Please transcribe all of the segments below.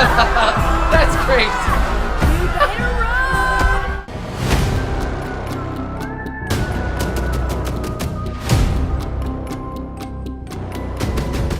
That's crazy. You better run!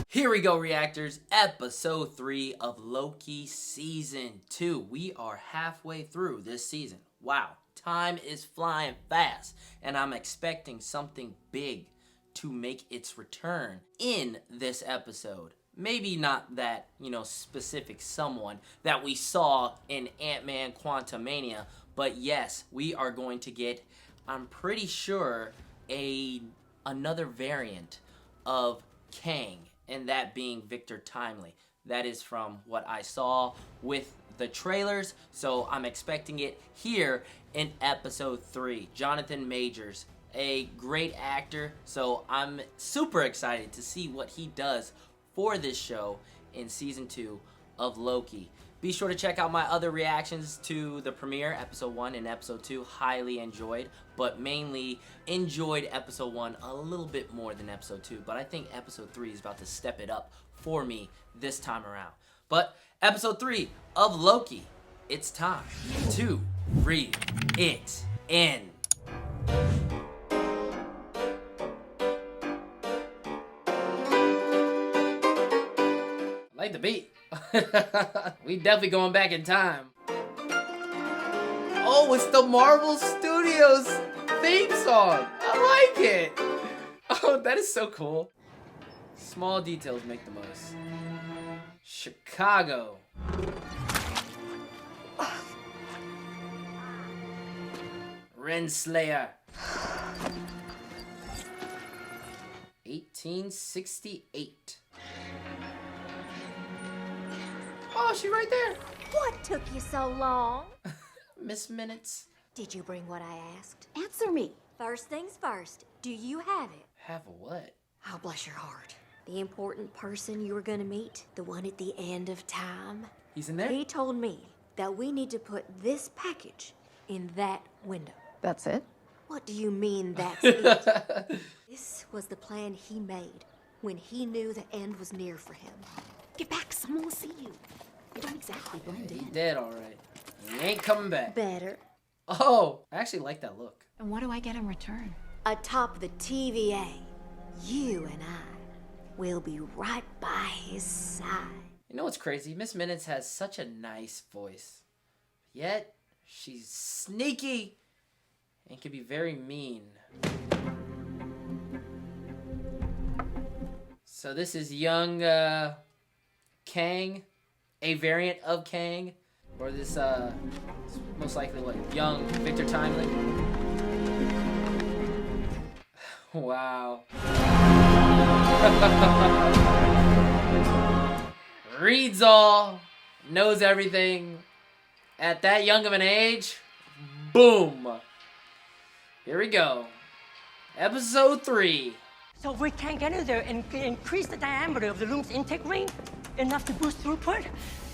Here we go, reactors. Episode 3 of Loki Season 2. We are halfway through this season. Wow, time is flying fast, and I'm expecting something big to make its return in this episode. Maybe not that, specific someone that we saw in Ant-Man Quantumania, but yes, we are going to get, I'm pretty sure, another variant of Kang, and that being Victor Timely. That is from what I saw with the trailers, so I'm expecting it here in episode 3. Jonathan Majors, a great actor, so I'm super excited to see what he does for this show in season 2 of Loki. Be sure to check out my other reactions to the premiere, episode 1 and episode 2. Highly enjoyed, but mainly enjoyed episode 1 a little bit more than episode 2. But I think episode 3 is about to step it up for me this time around. But episode 3 of Loki, it's time to read it in. I like the beat. We definitely going back in time. Oh, it's the Marvel Studios theme song. I like it. Oh, that is so cool. Small details make the most. Chicago. Renslayer. 1868. Oh, she right there. What took you so long? Miss Minutes. Did you bring what I asked? Answer me. First things first, do you have it? Have a what? Oh, bless your heart. The important person you were gonna meet, the one at the end of time. He's in there? He told me that we need to put this package in that window. That's it? What do you mean that's it? This was the plan he made when he knew the end was near for him. Get back, someone will see you. You don't exactly blend He in. dead, all right. He ain't coming back. Better. Oh, I actually like that look. And what do I get in return? Atop the TVA, you and I will be right by his side. You know what's crazy? Miss Minutes has such a nice voice. Yet, she's sneaky and can be very mean. So this is young Kang, a variant of Kang, or this most likely what, young Victor Timely. Wow. Reads all, knows everything. At that young of an age, boom. Here we go. Episode 3. So if we can't get in there and increase the diameter of the loom's intake ring enough to boost throughput,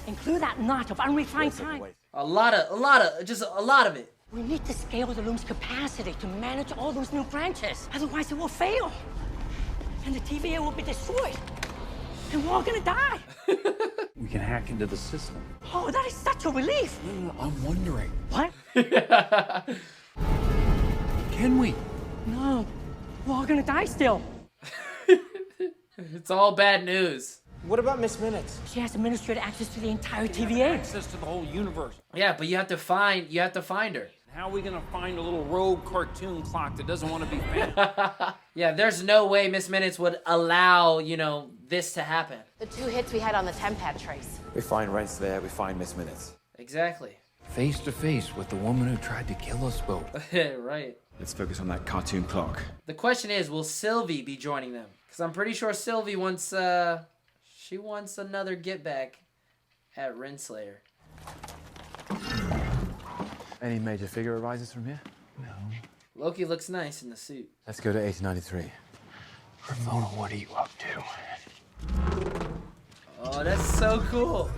include that knot of unrefined time. A lot of it. We need to scale the loom's capacity to manage all those new branches. Otherwise, it will fail. And the TVA will be destroyed. And we're all gonna die. We can hack into the system. Oh, that is such a relief. No, I'm wondering. What? Can we? No, we're all gonna die still. It's all bad news. What about Miss Minutes? She has administrative access to the entire TVA. Access to the whole universe. Yeah, but you have to find her. How are we gonna find a little rogue cartoon clock that doesn't want to be found? Yeah, there's no way Miss Minutes would allow, this to happen. The 2 hits we had on the Tempad trace. We find Renslayer, we find Miss Minutes. Exactly. Face to face with the woman who tried to kill us both. Right. Let's focus on that cartoon clock. The question is, will Sylvie be joining them? Because I'm pretty sure Sylvie wants, she wants another get back at Renslayer. Any major figure arises from here? No. Loki looks nice in the suit. Let's go to 1893. Ravonna, what are you up to? Oh, that's so cool.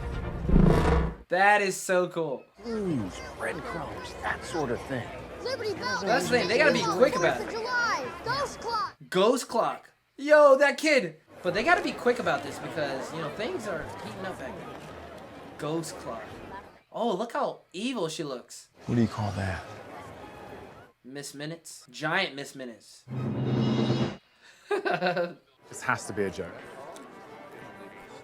That is so cool. Clues, breadcrumbs, that sort of thing. Liberty Bell. That's the thing, they gotta be quick about it. July. Ghost clock. Ghost clock. Yo, that kid. But they gotta be quick about this because, things are heating up back there. Ghost Clock. Oh, look how evil she looks. What do you call that? Miss Minutes. Giant Miss Minutes. This has to be a joke.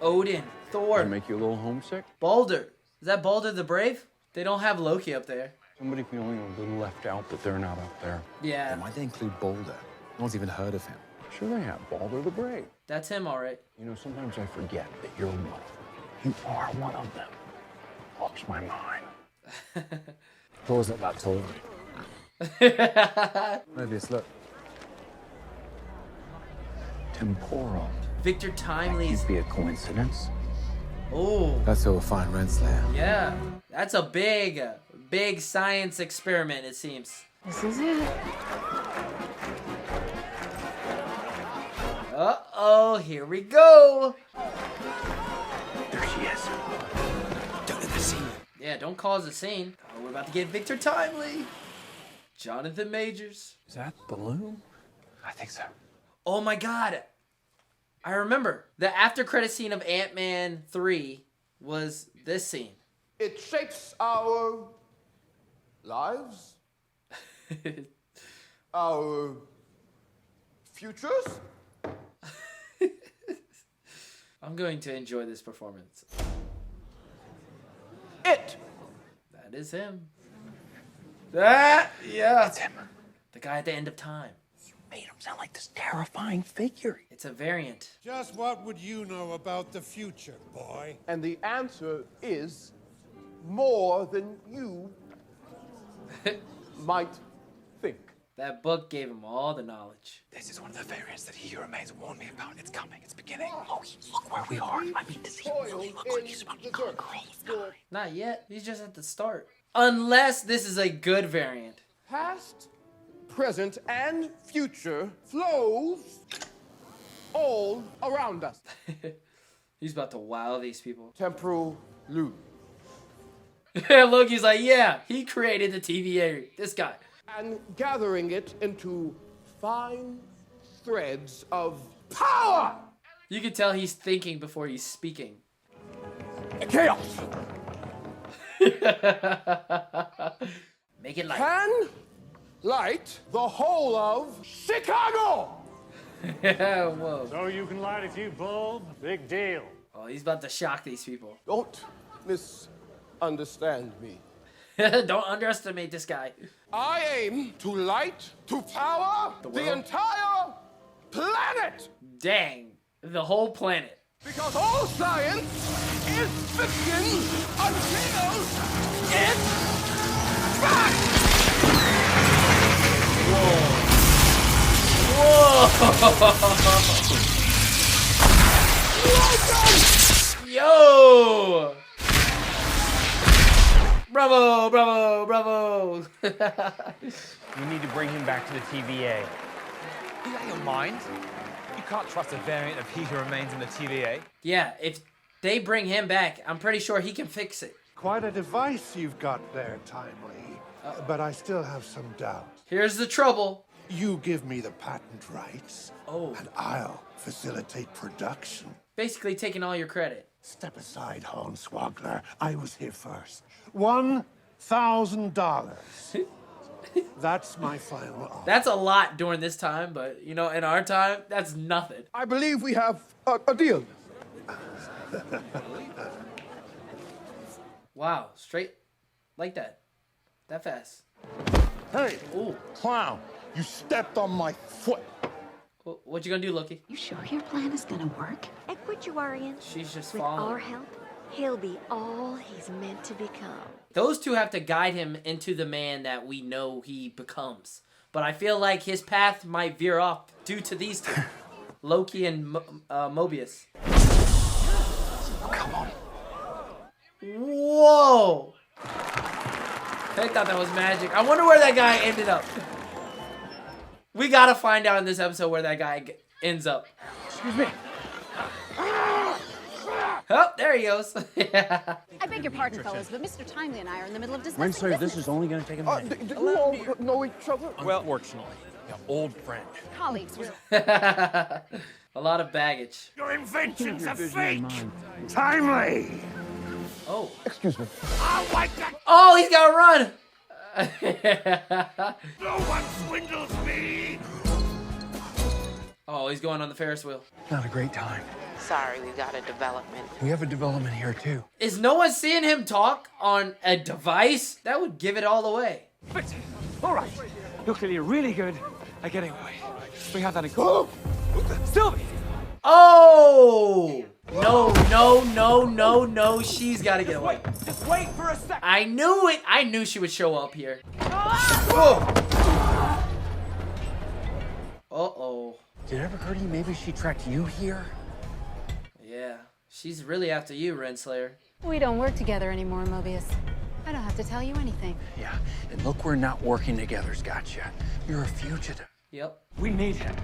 Odin. Thor. Make you a little homesick? Balder. Is that Balder the Brave? They don't have Loki up there. Somebody feeling a little left out that they're not up there. Yeah. Why'd they include Boulder? No one's even heard of him. Sure they have. Balder the Brave. That's him, all right. You know, sometimes I forget that you're one. You are one of them. Blows my mind. Thor's not that tall. Mobius, look. Temporal. Victor Timely's. Can't be a coincidence. Oh. That's where we'll find Renslayer. Yeah. That's a big science experiment, it seems. This is it. Uh-oh, here we go. There she is. Don't let her see you. Yeah, don't cause a scene. Oh, we're about to get Victor Timely. Jonathan Majors. Is that Balloon? I think so. Oh my god. I remember. The after credit scene of Ant-Man 3 was this scene. It shapes our lives, our futures. I'm going to enjoy this performance. It. That is him. That, yeah. It's him. The guy at the end of time. You made him sound like this terrifying figure. It's a variant. Just what would you know about the future, boy? And the answer is more than you might think. That book gave him all the knowledge. This is one of the variants that he who remains warned me about. It's coming. It's beginning. Oh, look where we are. I mean, does he really look like he's about to conquer all of time? Not yet. He's just at the start. Unless this is a good variant. Past, present, and future flows all around us. He's about to wow these people. Temporal loop. Loki's like, yeah, he created the TVA. This guy. And gathering it into fine threads of power. You can tell he's thinking before he's speaking. Chaos. Make it light. Can light the whole of Chicago. Yeah, whoa. So you can light a few bulbs? Big deal. Oh, he's about to shock these people. Don't misunderstand me. Don't underestimate this guy. I aim to light, to power the entire planet. Dang. The whole planet. Because all science is fiction until it's fact. Whoa. Yo. Bravo, bravo, bravo. We need to bring him back to the TVA. You out of your mind? You can't trust a variant of He Who Remains in the TVA. Yeah, if they bring him back, I'm pretty sure he can fix it. Quite a device you've got there, Timely. But I still have some doubt. Here's the trouble. You give me the patent rights, Oh. and I'll facilitate production. Basically taking all your credit. Step aside, Hornswoggler. I was here first. $1,000. That's my final offer. That's a lot during this time, but, you know, in our time, that's nothing. I believe we have a deal. Wow, straight like that. That fast. Hey, Ooh. clown, you stepped on my foot. What you gonna do, Loki? You sure your plan is gonna work? And quit you worrying. She's just With following. our help, he'll be all he's meant to become. Those two have to guide him into the man that we know he becomes. But I feel like his path might veer off due to these two. Loki and Mobius. Oh, come on. Whoa! I thought that was magic. I wonder where that guy ended up. We gotta find out in this episode where that guy ends up. Excuse me. Oh, there he goes. Yeah. I beg your pardon, fellas, but Mr. Timely and I are in the middle of discussing Renslayer, this is only going to take a minute. Do you all know each other? Well, unfortunately, an old friend. colleagues. We're... A lot of baggage. Your inventions are fake! Timely! Oh. Excuse me. Oh, he's got to run. No one swindles me. Oh, he's going on the Ferris wheel. Not a great time. Sorry, we got a development. We have a development here, too. Is no one seeing him talk on a device? That would give it all away. Victor, all right. You're clearly really good at getting away. We have that in Oh. common. Sylvie! Oh! No. She's got to get away. Just wait for a second. I knew it. I knew she would show up here. Whoa. Uh-oh. Did it ever occur to you maybe she tracked you here? Yeah. She's really after you, Renslayer. We don't work together anymore, Mobius. I don't have to tell you anything. Yeah, and look where not working together's got you. You're a fugitive. Yep. We need him.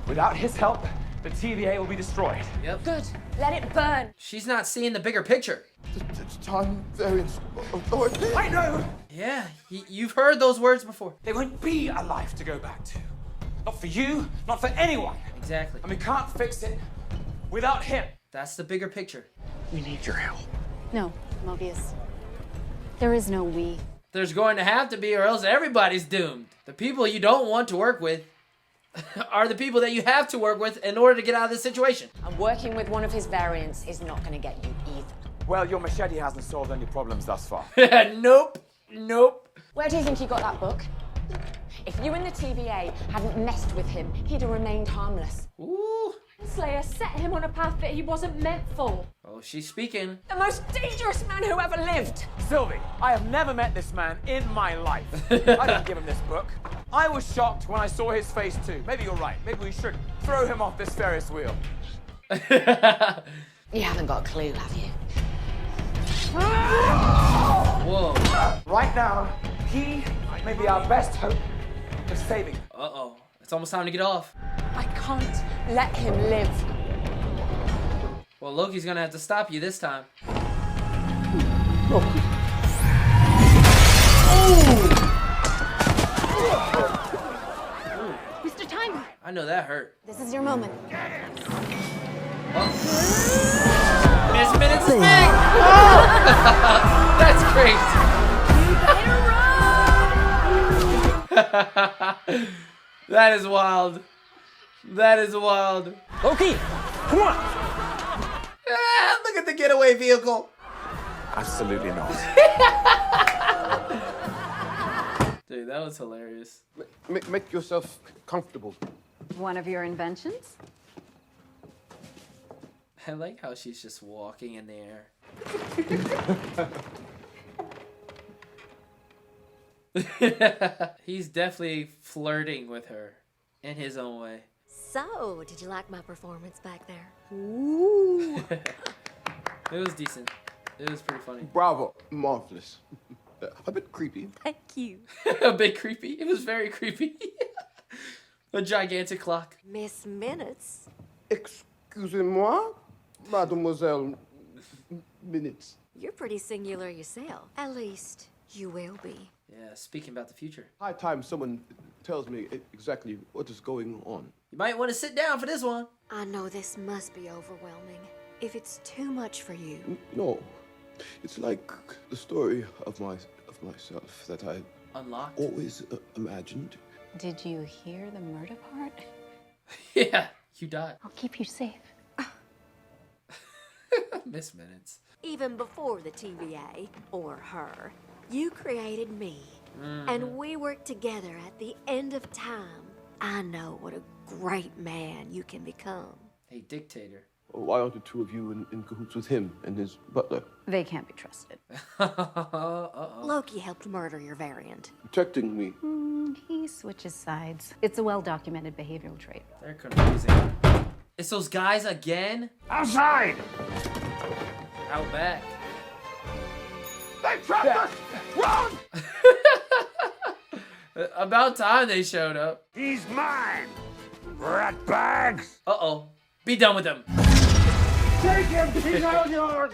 Without his help, the TVA will be destroyed. Yep. Good. Let it burn. She's not seeing the bigger picture. It's Time Variance Authority. I know! Yeah, you've heard those words before. There won't be a life to go back to. Not for you, not for anyone. Exactly. And we can't fix it without him. That's the bigger picture. We need your help. No, Mobius. There is no we. There's going to have to be, or else everybody's doomed. The people you don't want to work with are the people that you have to work with in order to get out of this situation. And working with one of his variants is not going to get you either. Well, your machete hasn't solved any problems thus far. Nope. Where do you think he got that book? If you and the TVA hadn't messed with him, he'd have remained harmless. Ooh. Slayer set him on a path that he wasn't meant for. Oh, she's speaking. The most dangerous man who ever lived. Sylvie, I have never met this man in my life. I didn't give him this book. I was shocked when I saw his face too. Maybe you're right. Maybe we should throw him off this Ferris wheel. You haven't got a clue, have you? Whoa. Right now, he may be our best hope of saving. Uh-oh. It's almost time to get off. I can't let him live. Well, Loki's gonna have to stop you this time. Mr. Time! I know that hurt. This is your moment. Miss Minutes is big! Oh! That's crazy. That is wild. That is wild. Loki, come on! Ah, look at the getaway vehicle. Absolutely not. Dude, that was hilarious. Make yourself comfortable. One of your inventions? I like how she's just walking in the air. He's definitely flirting with her in his own way. So, did you like my performance back there? Ooh. It was decent. It was pretty funny. Bravo. Marvelous. A bit creepy. Thank you. A bit creepy. It was very creepy. A gigantic clock. Miss Minutes. Excusez-moi, Mademoiselle Minutes. You're pretty singular yourself. At least, you will be. Yeah, speaking about the future. High time someone tells me exactly what is going on. You might want to sit down for this one. I know this must be overwhelming. If it's too much for you. No. It's like the story of myself that I Unlocked. always imagined. Did you hear the murder part? Yeah, you died. I'll keep you safe. Miss Minutes. Even before the TVA, or her, you created me. And we worked together at the end of time. I know what a great man you can become. A dictator. Why aren't the two of you in cahoots with him and his butler? They can't be trusted. Loki helped murder your variant. Protecting me. He switches sides. It's a well-documented behavioral trait. They're confusing. It's those guys again? Outside! Out back. They trapped us! Run! About time they showed up. He's mine! Rat bags! Uh-oh. Be done with him. Take him! He's all yours!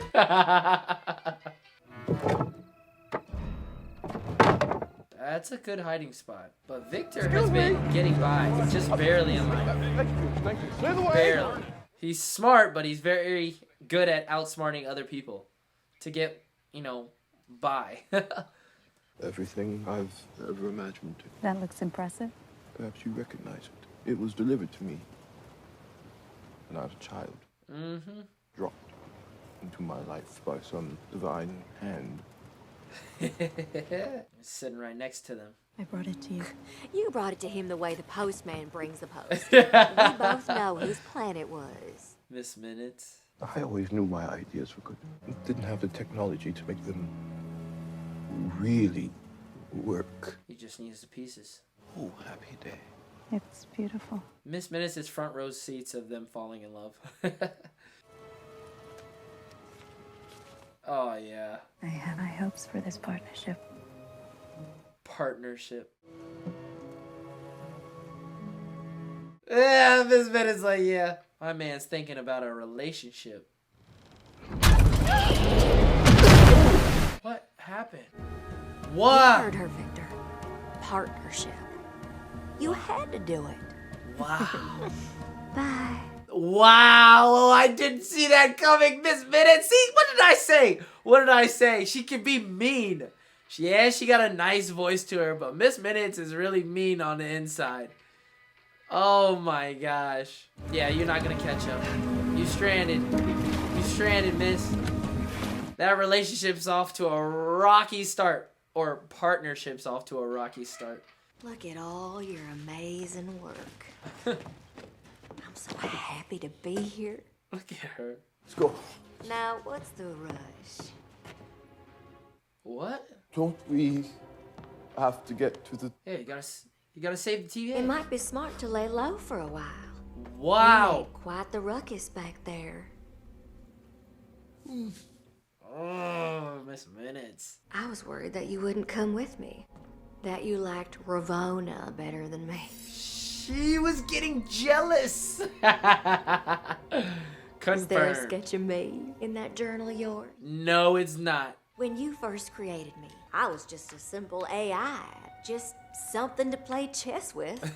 That's a good hiding spot. But Victor has been getting by. He's just barely in line. Thank you. Clear the way. Barely. He's smart, but he's very good at outsmarting other people to get you know, bye. Everything I've ever imagined. That looks impressive. Perhaps you recognize it. It was delivered to me when I was a child. Mm-hmm. Dropped into my life by some divine hand. Sitting right next to them. I brought it to you. You brought it to him the way the postman brings the post. We both know whose plan it was. Miss Minutes. I always knew my ideas were good. Didn't have the technology to make them really work. He just needs the pieces. Oh, happy day. It's beautiful. Miss Minutes is front row seats of them falling in love. Oh, yeah. I have high hopes for this partnership. Partnership. Yeah, Miss Minutes like, yeah. My man's thinking about a relationship. What happened? What? You heard her, Victor. Partnership. You had to do it. Wow. Bye. Wow. Oh, I didn't see that coming, Miss Minutes. See, what did I say? What did I say? She can be mean. Yeah, she got a nice voice to her, but Miss Minutes is really mean on the inside. Oh my gosh. Yeah, you're not gonna catch up. You stranded. You stranded, miss. That relationship's off to a rocky start. Or partnership's off to a rocky start. Look at all your amazing work. I'm so happy to be here. Look at her. Let's go. Now, what's the rush? What? Don't we have to get to the... Hey, you gotta save the TVA. It might be smart to lay low for a while. Wow. You made quite the ruckus back there. Oh, Miss Minutes. I was worried that you wouldn't come with me. That you liked Ravonna better than me. She was getting jealous. Is there a Confirmed. sketch of me in that journal of yours? No, it's not. When you first created me, I was just a simple AI. Just something to play chess with.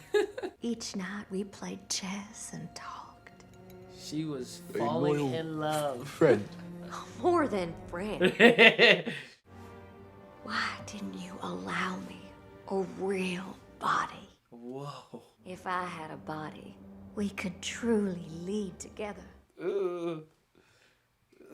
Each night we played chess and talked. She was A falling loyal in love. friend. More than friend. Why didn't you allow me a real body? Whoa. If I had a body, we could truly lead together. Ooh.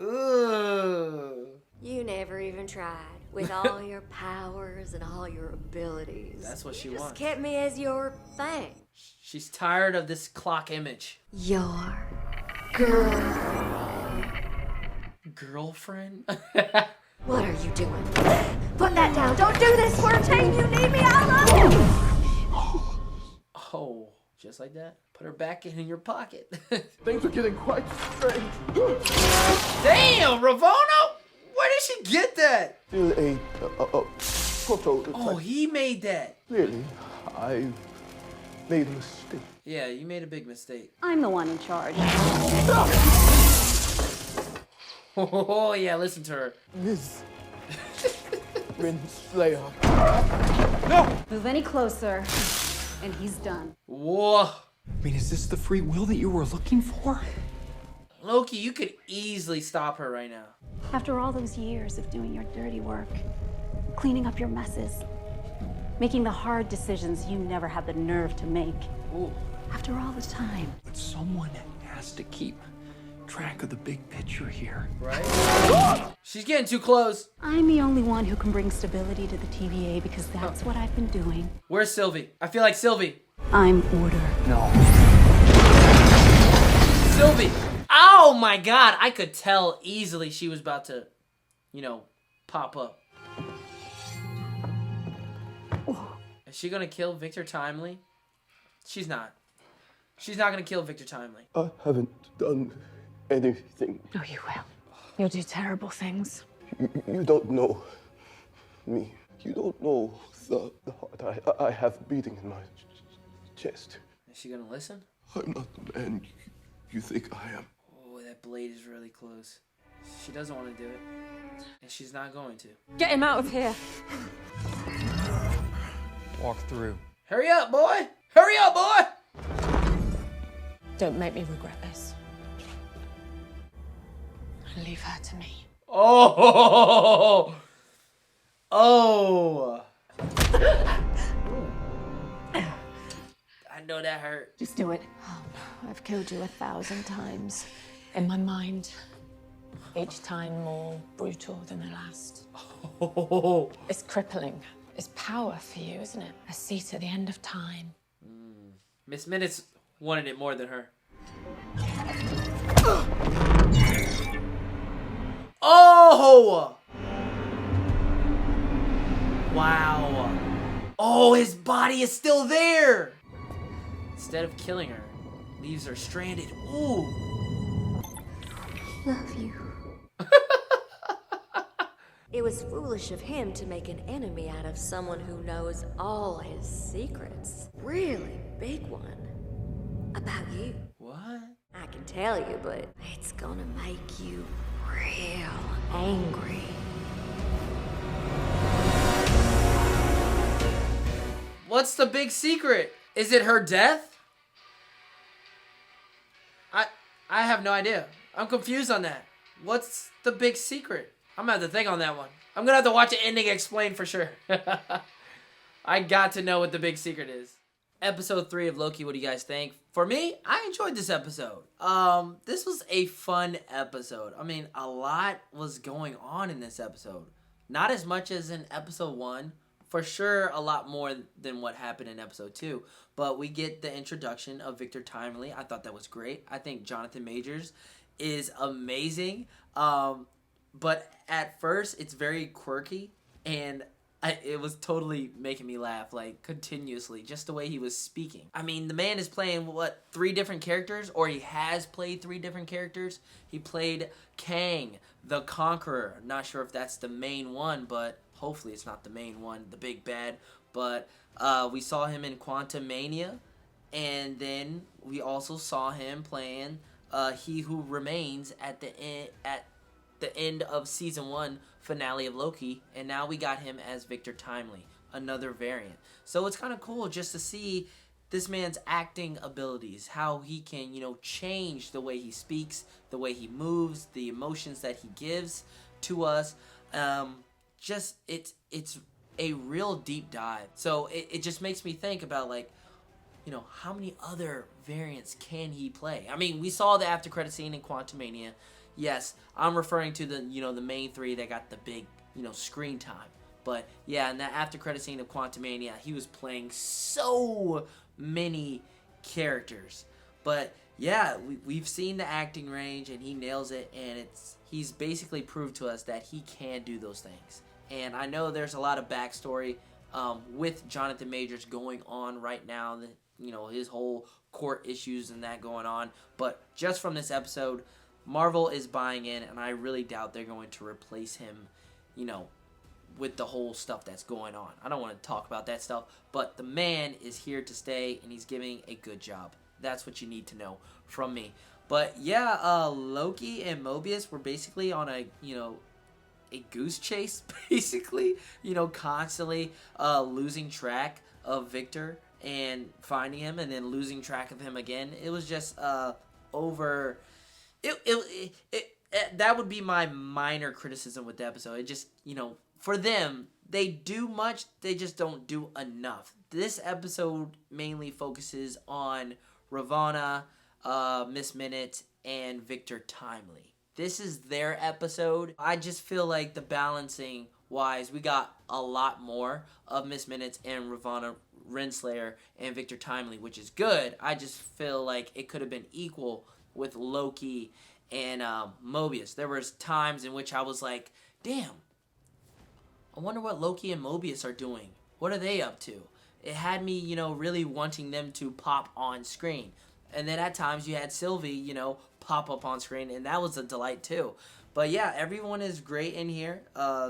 Ooh. You never even tried. With all your powers and all your abilities. That's what she You just wants. kept me as your thing. She's tired of this clock image. Your girl. Girlfriend? What are you doing? Put that down. Don't do this. We're a team. You need me. I love you. Oh, just like that? Put her back in your pocket. Things are getting quite strange. Damn, Ravonna! Where did she get that? Still a prototype. Oh, he made that. Clearly, I've made a mistake. Yeah, you made a big mistake. I'm the one in charge. Oh, yeah, listen to her. Ms. Renslayer. Move any closer, and he's done. Whoa. I mean, is this the free will that you were looking for? Loki, you could easily stop her right now. After all those years of doing your dirty work, cleaning up your messes, making the hard decisions you never had the nerve to make. Ooh. After all the time. But someone has to keep track of the big picture here. Right? She's getting too close. I'm the only one who can bring stability to the TVA because that's what I've been doing. Where's Sylvie? I feel like Sylvie. I'm order. No. Sylvie. Oh my god. I could tell easily she was about to, you know, pop up. Is she gonna kill Victor Timely? She's not. She's not gonna kill Victor Timely. I haven't done anything. No, you will. You'll do terrible things. You don't know me. You don't know the heart I have beating in my chest. Is she gonna listen? I'm not the man you think I am. Oh, that blade is really close. She doesn't want to do it. And she's not going to. Get him out of here. Walk through. Hurry up, boy! Hurry up, boy! Don't make me regret this. Leave her to me. Oh! Oh! I know that hurt. Just do it. Oh, I've killed you 1,000 times. In my mind. Each time more brutal than the last. Oh. It's crippling. It's power for you, isn't it? A seat at the end of time. Miss Minutes wanted it more than her. Oh! Wow. Oh, his body is still there. Instead of killing her, leaves her stranded. Ooh. Love you. It was foolish of him to make an enemy out of someone who knows all his secrets. Really big one. About you. What? I can tell you, but it's gonna make you real angry. What's the big secret? Is it her death? I have no idea. I'm confused on that. What's the big secret? I'm gonna have to think on that one. I'm gonna have to watch the ending explain for sure. I got to know what the big secret is. Episode 3 of Loki, what do you guys think? For me, I enjoyed this episode. This was a fun episode. I mean, a lot was going on in this episode. Not as much as in episode 1. For sure, a lot more than what happened in episode 2. But we get the introduction of Victor Timely. I thought that was great. I think Jonathan Majors is amazing. But at first, it's very quirky. And it was totally making me laugh, like, continuously. Just the way he was speaking. I mean, the man is playing, what, 3 different characters? Or he has played 3 different characters. He played Kang, the Conqueror. Not sure if that's the main one, but hopefully it's not the main one, the big bad. But we saw him in Quantumania. And then we also saw him playing He Who Remains at the end of season 1 finale of Loki, and now we got him as Victor Timely, another variant. So it's kind of cool just to see this man's acting abilities, how he can, you know, change the way he speaks, the way he moves, the emotions that he gives to us. Just it's a real deep dive. So it just makes me think about, like, you know, how many other variants can he play? I mean, we saw the after credit scene in Quantumania. Yes, I'm referring to the, you know, the main 3 that got the big, you know, screen time. But yeah, in that after credit scene of Quantumania, he was playing so many characters. But yeah, we've seen the acting range, and he nails it, and he's basically proved to us that he can do those things. And I know there's a lot of backstory with Jonathan Majors going on right now, you know, his whole court issues and that going on. But just from this episode, Marvel is buying in, and I really doubt they're going to replace him, you know, with the whole stuff that's going on. I don't want to talk about that stuff, but the man is here to stay, and he's giving a good job. That's what you need to know from me. But yeah, Loki and Mobius were basically on a, you know, a goose chase, basically, you know, constantly losing track of Victor and finding him, and then losing track of him again. It was just over. That would be my minor criticism with the episode. It just, you know, for them, they do much, they just don't do enough. This episode mainly focuses on Ravonna, Miss Minute, and Victor Timely. This is their episode. I just feel like the balancing wise, we got a lot more of Miss Minutes and Ravonna, Renslayer, and Victor Timely, which is good. I just feel like it could have been equal with Loki and Mobius. There was times in which I was like, damn, I wonder what Loki and Mobius are doing. What are they up to? It had me, you know, really wanting them to pop on screen. And then at times you had Sylvie, you know, pop up on screen, and that was a delight too. But yeah, everyone is great in here.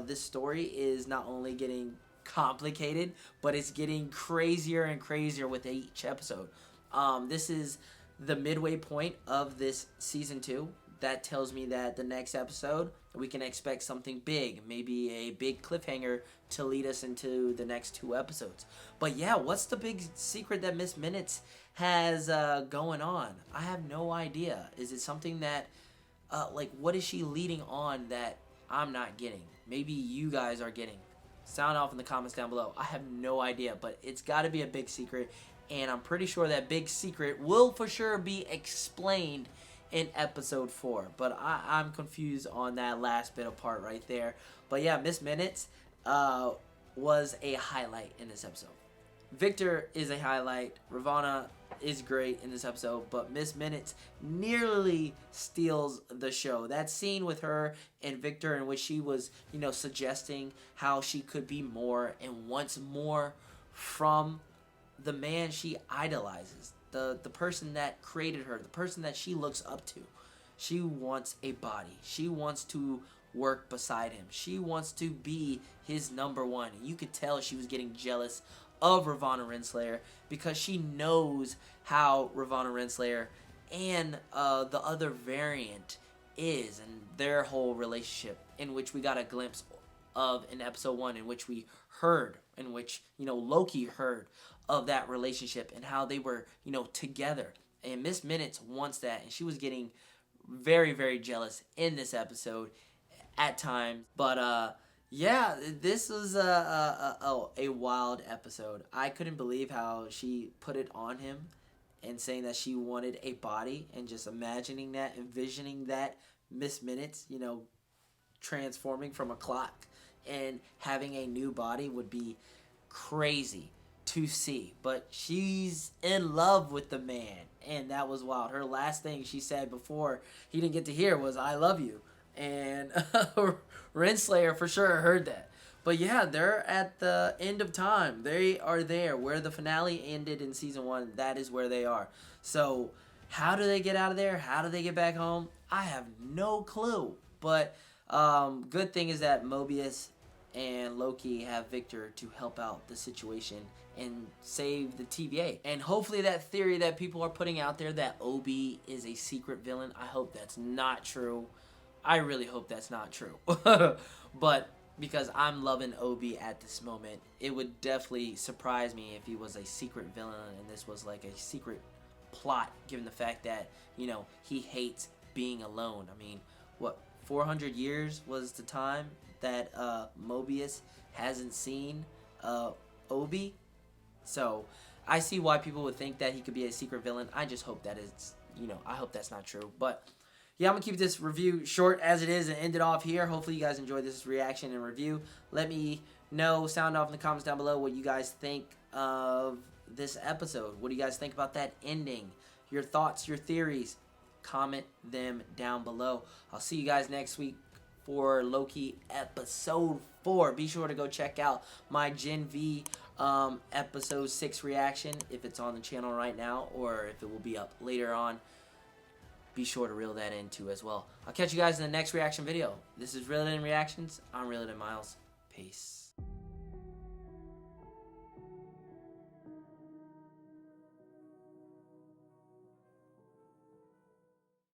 This story is not only getting complicated, but it's getting crazier and crazier with each episode. This is the midway point of this season 2. That tells me that the next episode we can expect something big, maybe a big cliffhanger to lead us into the next 2 episodes. But yeah, what's the big secret that Miss Minutes has going on? I have no idea. Is it something that like, what is she leading on that I'm not getting. Maybe you guys are getting. Sound off in the comments down below. I have no idea, but it's got to be a big secret, and I'm pretty sure that big secret will for sure be explained in episode 4. But I'm confused on that last bit of part right there. But yeah, Miss Minutes was a highlight in this episode. Victor is a highlight. Ravonna is great in this episode, but Miss Minutes nearly steals the show. That scene with her and Victor in which she was, you know, suggesting how she could be more and wants more from the man she idolizes, the person that created her, the person that she looks up to. She wants a body. She wants to work beside him. She wants to be his number one. You could tell she was getting jealous of Ravonna Renslayer because she knows how Ravonna Renslayer and the other variant is, and their whole relationship, in which we got a glimpse of in episode 1, in which we heard, in which, you know, Loki heard of that relationship and how they were, you know, together. And Miss Minutes wants that, and she was getting very, very jealous in this episode at times. But yeah, this was a wild episode. I couldn't believe how she put it on him and saying that she wanted a body, and just imagining that, envisioning that Miss Minutes, you know, transforming from a clock and having a new body would be crazy to see. But she's in love with the man, and that was wild. Her last thing she said before he didn't get to hear was, "I love you." And Renslayer for sure heard that. But yeah, they're at the end of time. They are there. Where the finale ended in season 1, that is where they are. So how do they get out of there? How do they get back home? I have no clue. But good thing is that Mobius and Loki have Victor to help out the situation and save the TVA. And hopefully that theory that people are putting out there that Obi is a secret villain, I hope that's not true. I really hope that's not true. But because I'm loving Obi at this moment, it would definitely surprise me if he was a secret villain and this was like a secret plot, given the fact that, you know, he hates being alone. I mean, what, 400 years was the time that Mobius hasn't seen Obi? So I see why people would think that he could be a secret villain. I just hope that is, you know, I hope that's not true. But yeah, I'm going to keep this review short as it is and end it off here. Hopefully you guys enjoyed this reaction and review. Let me know, sound off in the comments down below what you guys think of this episode. What do you guys think about that ending? Your thoughts, your theories, comment them down below. I'll see you guys next week for Loki episode 4. Be sure to go check out my Gen V episode 6 reaction if it's on the channel right now, or if it will be up later on. Be sure to reel that in too as well. I'll catch you guys in the next reaction video. This is Reeled In Reactions. I'm Reeled In Miles. Peace.